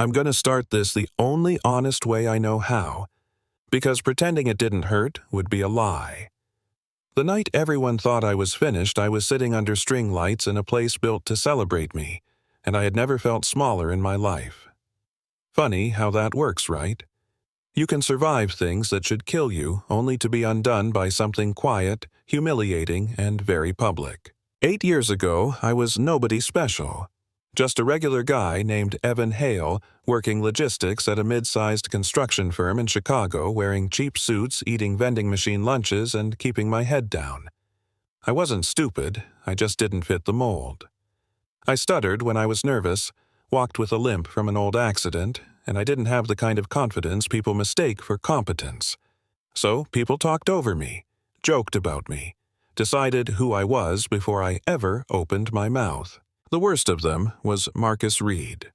I'm gonna start this the only honest way I know how, because pretending it didn't hurt would be a lie. The night everyone thought I was finished, I was sitting under string lights in a place built to celebrate me, and I had never felt smaller in my life. Funny how that works, right? You can survive things that should kill you only to be undone by something quiet, humiliating, and very public. 8 years ago, I was nobody special. Just a regular guy named Evan Hale, working logistics at a mid-sized construction firm in Chicago, wearing cheap suits, eating vending machine lunches, and keeping my head down. I wasn't stupid, I just didn't fit the mold. I stuttered when I was nervous, walked with a limp from an old accident, and I didn't have the kind of confidence people mistake for competence. So people talked over me, joked about me, decided who I was before I ever opened my mouth. The worst of them was Marcus Reed.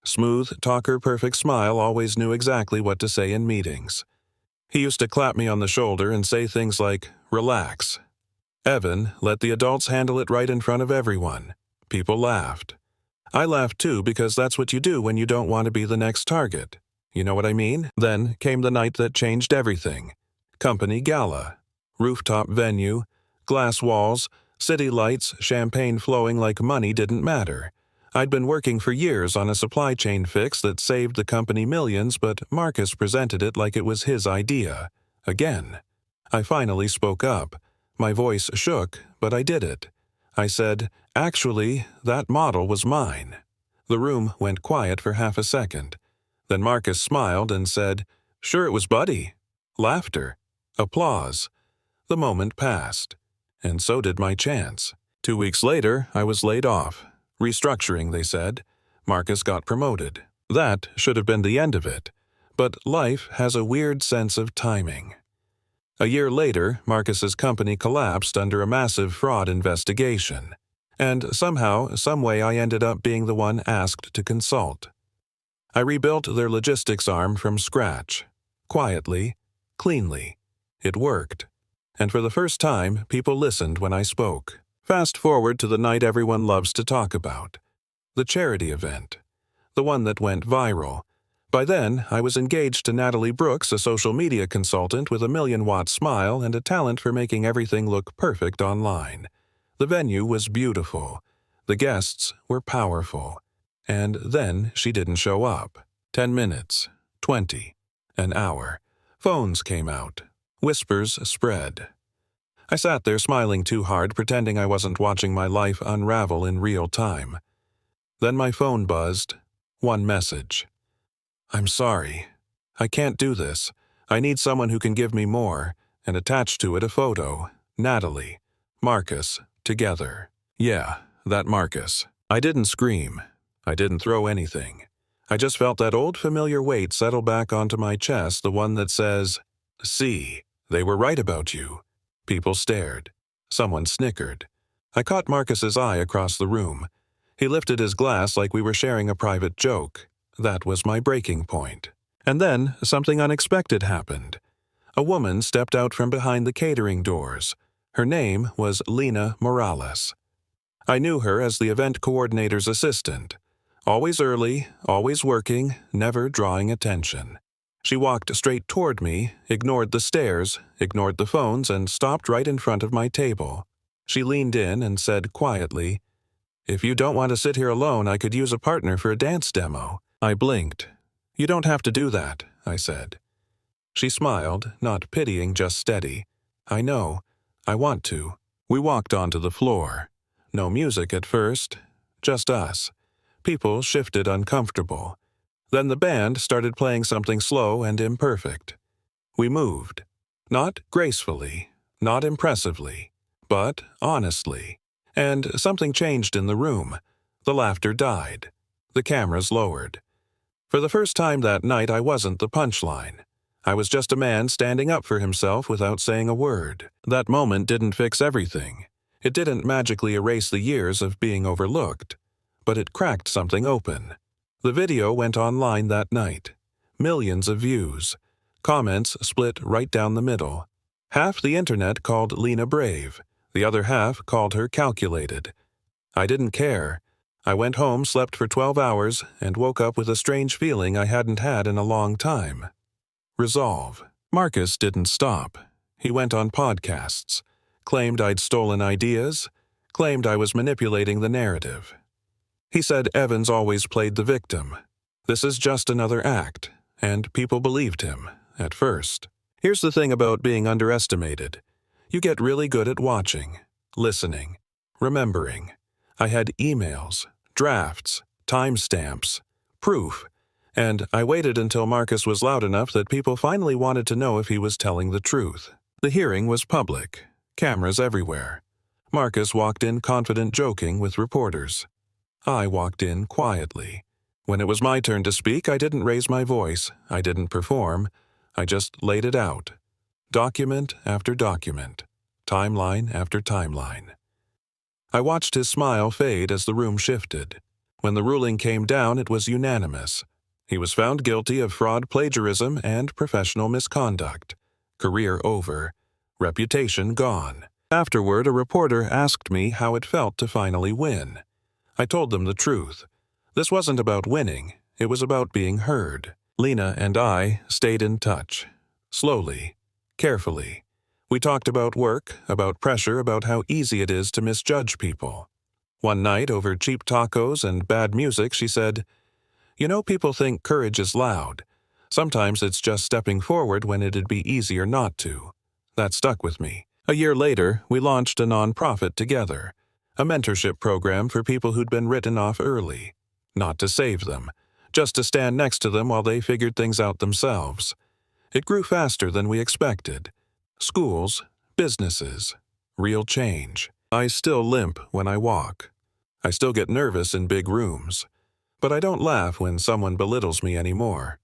Smooth talker, perfect smile, always knew exactly what to say in meetings. He used to clap me on the shoulder and say things like, "Relax. Evan, let the adults handle it right in front of everyone." People laughed. I laughed too, because that's what you do when you don't want to be the next target. You know what I mean? Then came the night that changed everything. Company gala. Rooftop venue. Glass walls. City lights, champagne flowing like money didn't matter. I'd been working for years on a supply chain fix that saved the company millions, but Marcus presented it like it was his idea. Again. I finally spoke up. My voice shook, but I did it. I said, "Actually, that model was mine." The room went quiet for half a second. Then Marcus smiled and said, "Sure it was Buddy." Laughter. Applause. The moment passed. And so did my chance. 2 weeks later, I was laid off. Restructuring, they said. Marcus got promoted. That should have been the end of it. But life has a weird sense of timing. A year later, Marcus's company collapsed under a massive fraud investigation. And somehow, someway, I ended up being the one asked to consult. I rebuilt their logistics arm from scratch. Quietly, cleanly. It worked. And for the first time, people listened when I spoke. Fast forward to the night everyone loves to talk about. The charity event. The one that went viral. By then, I was engaged to Natalie Brooks, a social media consultant with a 1,000,000-watt smile and a talent for making everything look perfect online. The venue was beautiful. The guests were powerful. And then she didn't show up. 10 minutes. 20. An hour. Phones came out. Whispers spread. I sat there smiling too hard, pretending I wasn't watching my life unravel in real time. Then my phone buzzed. One message. "I'm sorry. I can't do this. I need someone who can give me more," and attached to it a photo. Natalie. Marcus. Together. Yeah, that Marcus. I didn't scream. I didn't throw anything. I just felt that old familiar weight settle back onto my chest, the one that says, "See, they were right about you." People stared. Someone snickered. I caught Marcus's eye across the room. He lifted his glass like we were sharing a private joke. That was my breaking point. And then something unexpected happened. A woman stepped out from behind the catering doors. Her name was Lena Morales. I knew her as the event coordinator's assistant. Always early, always working, never drawing attention. She walked straight toward me, ignored the stares, ignored the phones, and stopped right in front of my table. She leaned in and said quietly, "If you don't want to sit here alone, I could use a partner for a dance demo." I blinked. "You don't have to do that," I said. She smiled, not pitying, just steady. "I know. I want to." We walked onto the floor. No music at first, just us. People shifted uncomfortable. Then the band started playing something slow and imperfect. We moved. Not gracefully, not impressively, but honestly. And something changed in the room. The laughter died. The cameras lowered. For the first time that night, I wasn't the punchline. I was just a man standing up for himself without saying a word. That moment didn't fix everything. It didn't magically erase the years of being overlooked. But it cracked something open. The video went online that night. Millions of views. Comments split right down the middle. Half the internet called Lena brave. The other half called her calculated. I didn't care. I went home, slept for 12 hours, and woke up with a strange feeling I hadn't had in a long time. Resolve. Marcus didn't stop. He went on podcasts, claimed I'd stolen ideas, claimed I was manipulating the narrative. He said Evans always played the victim. This is just another act, and people believed him, at first. Here's the thing about being underestimated. You get really good at watching, listening, remembering. I had emails, drafts, timestamps, proof, and I waited until Marcus was loud enough that people finally wanted to know if he was telling the truth. The hearing was public, cameras everywhere. Marcus walked in confident, joking with reporters. I walked in quietly. When it was my turn to speak, I didn't raise my voice, I didn't perform, I just laid it out. Document after document, timeline after timeline. I watched his smile fade as the room shifted. When the ruling came down, it was unanimous. He was found guilty of fraud, plagiarism, and professional misconduct. Career over. Reputation gone. Afterward, a reporter asked me how it felt to finally win. I told them the truth. This wasn't about winning. It was about being heard. Lena and I stayed in touch. Slowly. Carefully. We talked about work, about pressure, about how easy it is to misjudge people. One night, over cheap tacos and bad music, she said, "You know, people think courage is loud. Sometimes it's just stepping forward when it'd be easier not to." That stuck with me. A year later, we launched a nonprofit together, a mentorship program for people who'd been written off early. Not to save them, just to stand next to them while they figured things out themselves. It grew faster than we expected. Schools, businesses, real change. I still limp when I walk. I still get nervous in big rooms. But I don't laugh when someone belittles me anymore.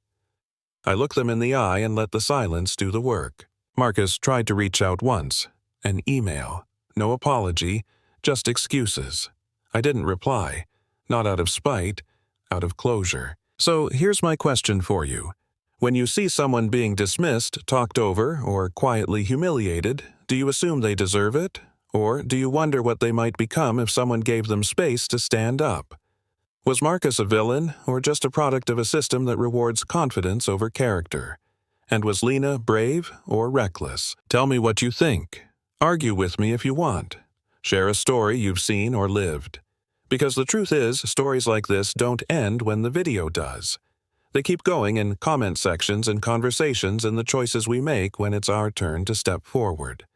I look them in the eye and let the silence do the work. Marcus tried to reach out once. An email. No apology, just excuses. I didn't reply. Not out of spite, out of closure. So here's my question for you. When you see someone being dismissed, talked over, or quietly humiliated, do you assume they deserve it? Or do you wonder what they might become if someone gave them space to stand up? Was Marcus a villain, or just a product of a system that rewards confidence over character? And was Lena brave or reckless? Tell me what you think. Argue with me if you want. Share a story you've seen or lived. Because the truth is, stories like this don't end when the video does. They keep going in comment sections and conversations and the choices we make when it's our turn to step forward.